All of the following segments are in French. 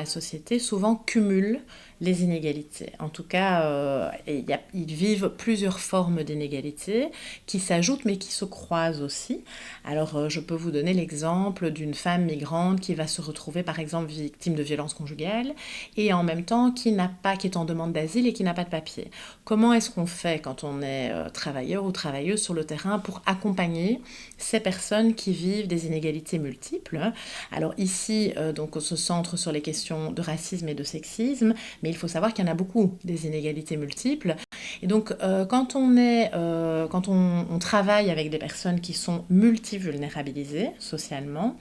société souvent cumulent les inégalités. En tout cas, ils vivent plusieurs formes d'inégalités qui s'ajoutent mais qui se croisent aussi. Alors, je peux vous donner l'exemple d'une femme migrante qui va se retrouver par exemple victime de violences conjugales et en même temps qui est en demande d'asile et qui n'a pas de papier. Comment est-ce qu'on fait quand on est travailleur ou travailleuse sur le terrain pour accompagner ces personnes qui vivent des inégalités multiples? Alors ici, donc on se centre sur les questions de racisme et de sexisme, mais il faut savoir qu'il y en a beaucoup des inégalités multiples. Et donc quand on travaille avec des personnes qui sont multivulnérabilisées socialement,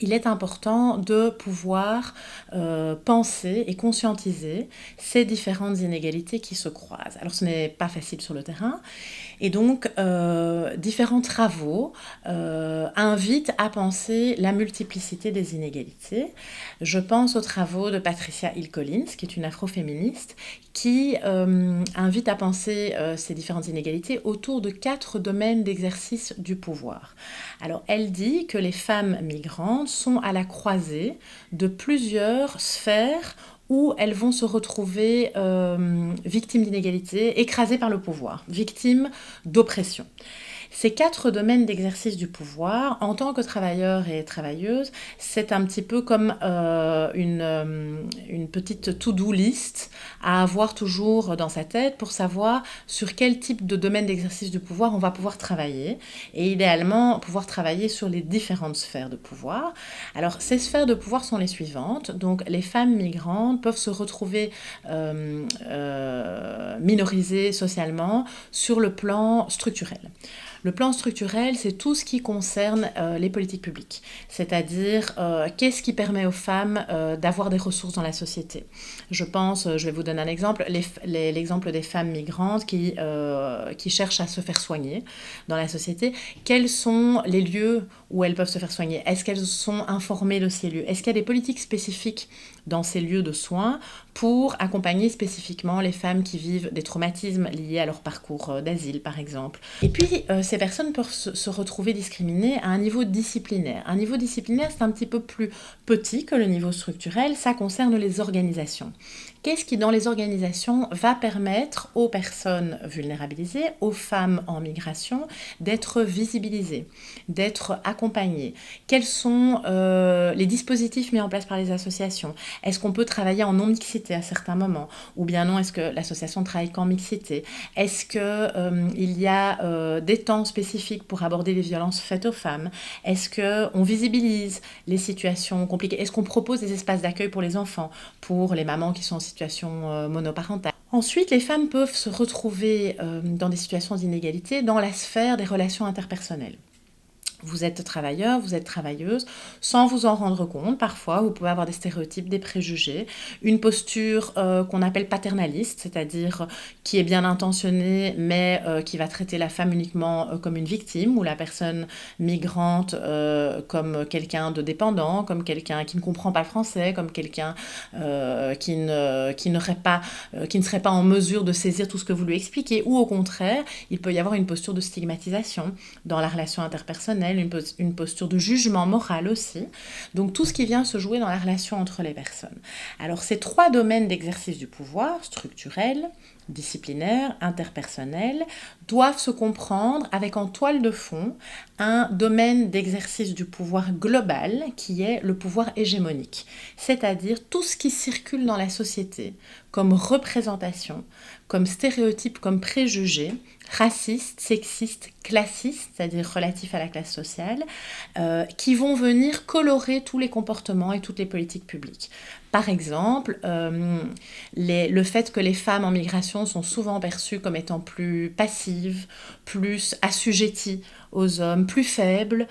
il est important de pouvoir penser et conscientiser ces différentes inégalités qui se croisent. Alors ce n'est pas facile sur le terrain, et donc différents travaux invitent à penser la multiplicité des inégalités. Je pense aux travaux de Patricia Hill Collins, qui est une afroféministe, qui invite à penser ces différentes inégalités autour de 4 domaines d'exercice du pouvoir. Alors elle dit que les femmes migrantes sont à la croisée de plusieurs sphères où elles vont se retrouver victimes d'inégalités, écrasées par le pouvoir, victimes d'oppression. Ces 4 domaines d'exercice du pouvoir, en tant que travailleurs et travailleuses, c'est un petit peu comme une petite to-do list à avoir toujours dans sa tête pour savoir sur quel type de domaine d'exercice du pouvoir on va pouvoir travailler et idéalement pouvoir travailler sur les différentes sphères de pouvoir. Alors ces sphères de pouvoir sont les suivantes. Donc les femmes migrantes peuvent se retrouver minorisées socialement sur le plan structurel. Le plan structurel, c'est tout ce qui concerne les politiques publiques, c'est-à-dire qu'est-ce qui permet aux femmes d'avoir des ressources dans la société. Je vais vous donner un exemple, l'exemple des femmes migrantes qui cherchent à se faire soigner dans la société. Quels sont les lieux où elles peuvent se faire soigner? Est-ce qu'elles sont informées de ces lieux? Est-ce qu'il y a des politiques spécifiques dans ces lieux de soins pour accompagner spécifiquement les femmes qui vivent des traumatismes liés à leur parcours d'asile, par exemple? Et puis, ces personnes peuvent se retrouver discriminées à un niveau disciplinaire. Un niveau disciplinaire, c'est un petit peu plus petit que le niveau structurel, ça concerne les organisations. Qu'est-ce qui, dans les organisations, va permettre aux personnes vulnérabilisées, aux femmes en migration, d'être visibilisées, d'être accompagnées? Quels sont les dispositifs mis en place par les associations? Est-ce qu'on peut travailler en non-mixité à certains moments? Ou bien non, est-ce que l'association travaille qu'en mixité? Est-ce qu'il y a des temps spécifiques pour aborder les violences faites aux femmes? Est-ce qu'on visibilise les situations compliquées? Est-ce qu'on propose des espaces d'accueil pour les enfants, pour les mamans qui sont en situation monoparentale? Ensuite, les femmes peuvent se retrouver dans des situations d'inégalité dans la sphère des relations interpersonnelles. Vous êtes travailleur, vous êtes travailleuse, sans vous en rendre compte, parfois vous pouvez avoir des stéréotypes, des préjugés, une posture qu'on appelle paternaliste, c'est-à-dire qui est bien intentionnée, mais qui va traiter la femme uniquement comme une victime, ou la personne migrante comme quelqu'un de dépendant, comme quelqu'un qui ne comprend pas le français, comme quelqu'un qui ne serait pas en mesure de saisir tout ce que vous lui expliquez, ou au contraire, il peut y avoir une posture de stigmatisation dans la relation interpersonnelle, une posture de jugement moral aussi. Donc tout ce qui vient se jouer dans la relation entre les personnes. Alors ces 3 domaines d'exercice du pouvoir, structurel, disciplinaire, interpersonnel, doivent se comprendre avec en toile de fond un domaine d'exercice du pouvoir global qui est le pouvoir hégémonique, c'est-à-dire tout ce qui circule dans la société comme représentation, comme stéréotype, comme préjugé, racistes, sexistes, classistes, c'est-à-dire relatifs à la classe sociale, qui vont venir colorer tous les comportements et toutes les politiques publiques. Par exemple, le fait que les femmes en migration sont souvent perçues comme étant plus passives, plus assujetties aux hommes, plus faibles,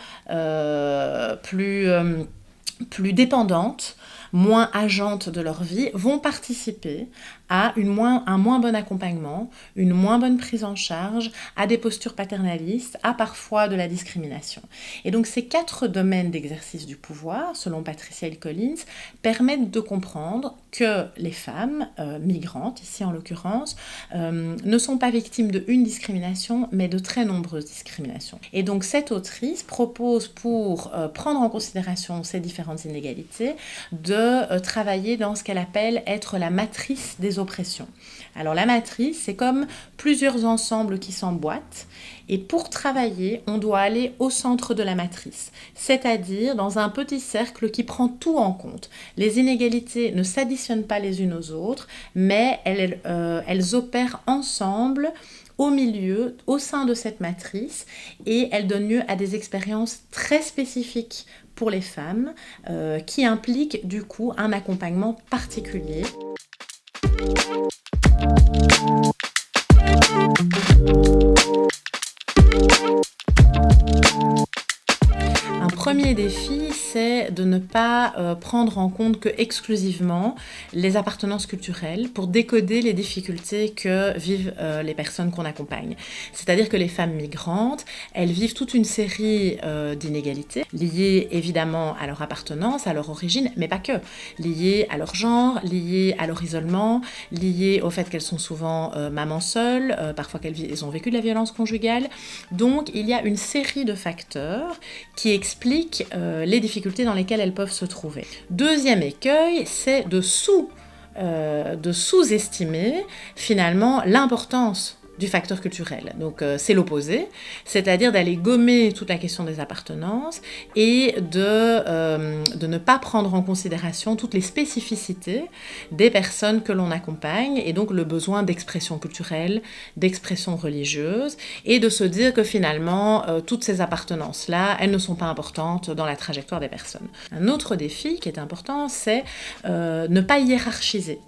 plus dépendantes, moins agentes de leur vie, vont participer à un moins bon accompagnement, une moins bonne prise en charge, à des postures paternalistes, à parfois de la discrimination. Et donc ces 4 domaines d'exercice du pouvoir, selon Patricia Hill Collins, permettent de comprendre que les femmes migrantes, ici en l'occurrence, ne sont pas victimes d'une discrimination, mais de très nombreuses discriminations. Et donc cette autrice propose, pour prendre en considération ces différentes inégalités, de travailler dans ce qu'elle appelle être la matrice des oppressions. Alors la matrice, c'est comme plusieurs ensembles qui s'emboîtent, et pour travailler, on doit aller au centre de la matrice, c'est-à-dire dans un petit cercle qui prend tout en compte. Les inégalités ne s'additionnent pas les unes aux autres, mais elles opèrent ensemble, au milieu, au sein de cette matrice, et elles donnent lieu à des expériences très spécifiques pour les femmes, qui impliquent du coup un accompagnement particulier. Un premier défi, c'est de ne pas prendre en compte que exclusivement les appartenances culturelles pour décoder les difficultés que vivent les personnes qu'on accompagne. C'est-à-dire que les femmes migrantes, elles vivent toute une série d'inégalités, liées évidemment à leur appartenance, à leur origine, mais pas que, liées à leur genre, liées à leur isolement, liées au fait qu'elles sont souvent mamans seules, parfois qu'elles ont vécu de la violence conjugale. Donc il y a une série de facteurs qui expliquent les difficultés dans lesquelles elles peuvent se trouver. Deuxième écueil, c'est de sous-estimer finalement l'importance du facteur culturel. Donc c'est l'opposé, c'est-à-dire d'aller gommer toute la question des appartenances et de ne pas prendre en considération toutes les spécificités des personnes que l'on accompagne, et donc le besoin d'expression culturelle, d'expression religieuse, et de se dire que finalement toutes ces appartenances-là, elles ne sont pas importantes dans la trajectoire des personnes. Un autre défi qui est important, c'est ne pas hiérarchiser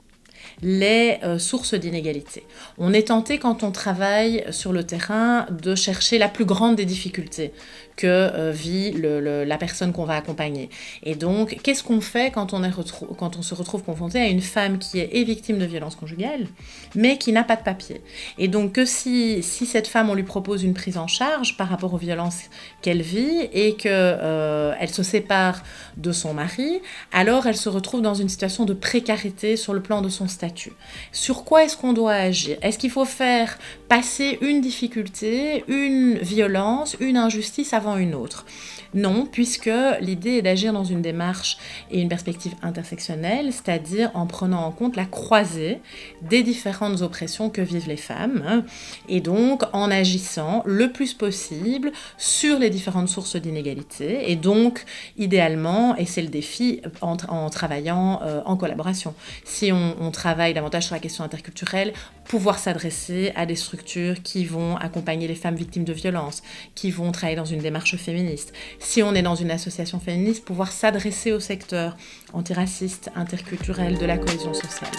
les sources d'inégalité. On est tenté, quand on travaille sur le terrain, de chercher la plus grande des difficultés que vit la personne qu'on va accompagner. Et donc, qu'est-ce qu'on fait quand on se retrouve confronté à une femme qui est victime de violences conjugales, mais qui n'a pas de papier? Et donc, que si cette femme, on lui propose une prise en charge par rapport aux violences qu'elle vit et qu'elle se sépare de son mari, alors elle se retrouve dans une situation de précarité sur le plan de son statut. Sur quoi est-ce qu'on doit agir? Est-ce qu'il faut faire passer une difficulté, une violence, une injustice avant une autre? Non, puisque l'idée est d'agir dans une démarche et une perspective intersectionnelle, c'est-à-dire en prenant en compte la croisée des différentes oppressions que vivent les femmes, et donc en agissant le plus possible sur les différentes sources d'inégalité, et donc idéalement, et c'est le défi, en travaillant en collaboration. Si on travaille davantage sur la question interculturelle, pouvoir s'adresser à des structures qui vont accompagner les femmes victimes de violences, qui vont travailler dans une démarche féministe. Si on est dans une association féministe, pouvoir s'adresser au secteur antiraciste, interculturel, de la cohésion sociale.